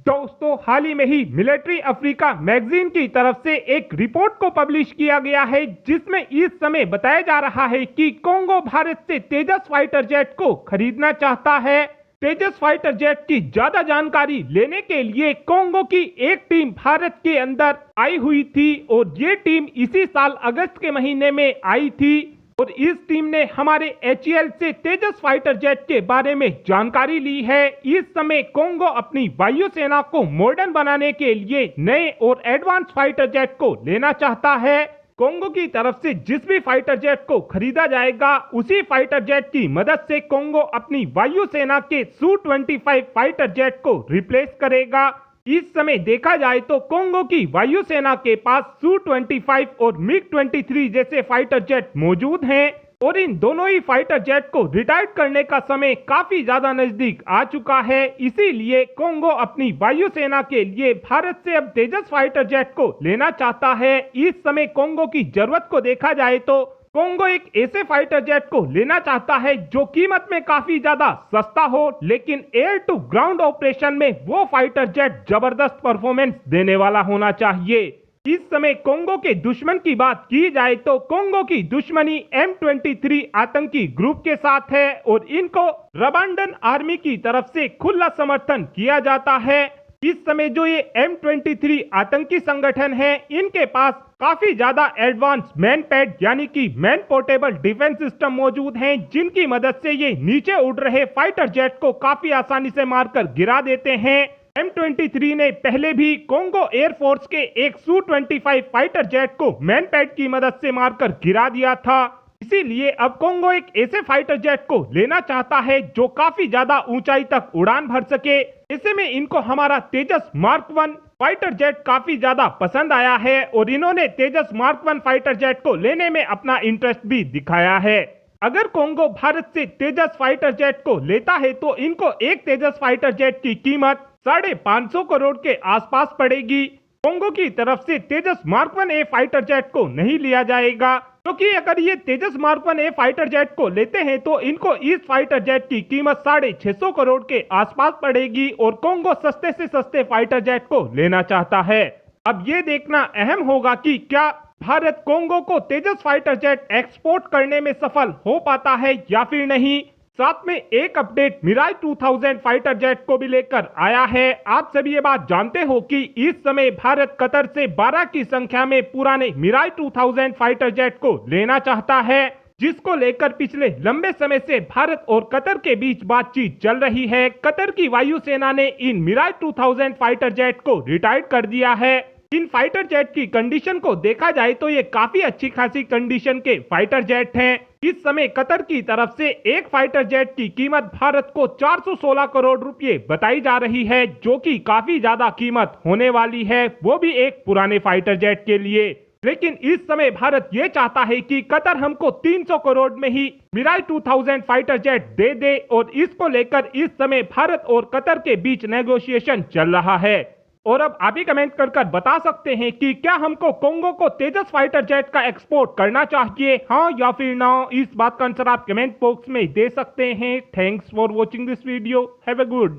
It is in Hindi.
दोस्तों, हाल ही में ही मिलिट्री अफ्रीका मैगजीन की तरफ से एक रिपोर्ट को पब्लिश किया गया है, जिसमें इस समय बताया जा रहा है कि कोंगो भारत से तेजस फाइटर जेट को खरीदना चाहता है। तेजस फाइटर जेट की ज्यादा जानकारी लेने के लिए कोंगो की एक टीम भारत के अंदर आई हुई थी और ये टीम इसी साल अगस्त के महीने में आई थी और इस टीम ने हमारे HAL से तेजस फाइटर जेट के बारे में जानकारी ली है। इस समय कोंगो अपनी वायुसेना को मॉडर्न बनाने के लिए नए और एडवांस फाइटर जेट को लेना चाहता है। कोंगो की तरफ से जिस भी फाइटर जेट को खरीदा जाएगा, उसी फाइटर जेट की मदद से कोंगो अपनी वायुसेना के Su-25 फाइटर जेट को रिप्लेस करेगा। इस समय देखा जाए तो कोंगो की वायुसेना के पास Su-25 और MiG-23 जैसे फाइटर जेट मौजूद हैं और इन दोनों ही फाइटर जेट को रिटायर करने का समय काफी ज्यादा नजदीक आ चुका है। इसीलिए कोंगो अपनी वायुसेना के लिए भारत से अब तेजस फाइटर जेट को लेना चाहता है। इस समय कोंगो की जरूरत को देखा जाए तो कोंगो एक ऐसे फाइटर जेट को लेना चाहता है जो कीमत में काफी ज्यादा सस्ता हो, लेकिन एयर टू ग्राउंड ऑपरेशन में वो फाइटर जेट जबरदस्त परफॉर्मेंस देने वाला होना चाहिए। इस समय कोंगो के दुश्मन की बात की जाए तो कोंगो की दुश्मनी M23 आतंकी ग्रुप के साथ है और इनको रवांडन आर्मी की तरफ से खुला समर्थन किया जाता है। इस समय जो ये M23 आतंकी संगठन है, इनके पास काफी ज्यादा एडवांस मैन पैड यानी कि मैन पोर्टेबल डिफेंस सिस्टम मौजूद हैं, जिनकी मदद से ये नीचे उड़ रहे फाइटर जेट को काफी आसानी से मारकर गिरा देते हैं। M23 ने पहले भी कोंगो एयरफोर्स के एक Su-25 फाइटर जेट को मैन पैड की मदद से मारकर गिरा दिया था। इसीलिए अब कोंगो एक ऐसे फाइटर जेट को लेना चाहता है जो काफी ज्यादा ऊंचाई तक उड़ान भर सके। ऐसे में इनको हमारा तेजस मार्क 1 फाइटर जेट काफी ज्यादा पसंद आया है और इन्होंने तेजस मार्क 1 फाइटर जेट को लेने में अपना इंटरेस्ट भी दिखाया है। अगर कोंगो भारत से तेजस फाइटर जेट को लेता है तो इनको एक तेजस फाइटर जेट की कीमत 550 करोड़ के आसपास पड़ेगी। कोंगो की तरफ से तेजस मार्क 1A फाइटर जेट को नहीं लिया जाएगा, क्योंकि अगर ये तेजस मार्क 1A फाइटर जेट को लेते हैं तो इनको इस फाइटर जेट की कीमत 650 करोड़ के आसपास पड़ेगी और कोंगो सस्ते से सस्ते फाइटर जेट को लेना चाहता है। अब ये देखना अहम होगा कि क्या भारत कोंगो को तेजस फाइटर जेट एक्सपोर्ट करने में सफल हो पाता है या फिर नहीं। साथ में एक अपडेट मिराज 2000 फाइटर जेट को भी लेकर आया है। आप सभी ये बात जानते हो कि इस समय भारत कतर से 12 की संख्या में पुराने मिराज 2000 फाइटर जेट को लेना चाहता है, जिसको लेकर पिछले लंबे समय से भारत और कतर के बीच बातचीत चल रही है। कतर की वायुसेना ने इन मिराज 2000 फाइटर जेट को रिटायर कर दिया है। इन फाइटर जेट की कंडीशन को देखा जाए तो ये काफी अच्छी खासी कंडीशन के फाइटर जेट हैं। इस समय कतर की तरफ से एक फाइटर जेट की कीमत भारत को 416 करोड़ रुपए बताई जा रही है, जो कि काफी ज्यादा कीमत होने वाली है, वो भी एक पुराने फाइटर जेट के लिए। लेकिन इस समय भारत ये चाहता है कि कतर हमको 300 करोड़ में ही मिराज 2000 फाइटर जेट दे दे और इसको लेकर इस समय भारत और कतर के बीच नेगोशिएशन चल रहा है। और अब आप ही कमेंट कर बता सकते हैं कि क्या हमको कोंगो को तेजस फाइटर जेट का एक्सपोर्ट करना चाहिए, हाँ या फिर ना। इस बात का आंसर आप कमेंट बॉक्स में दे सकते हैं। Thanks for watching this video. Have a good day.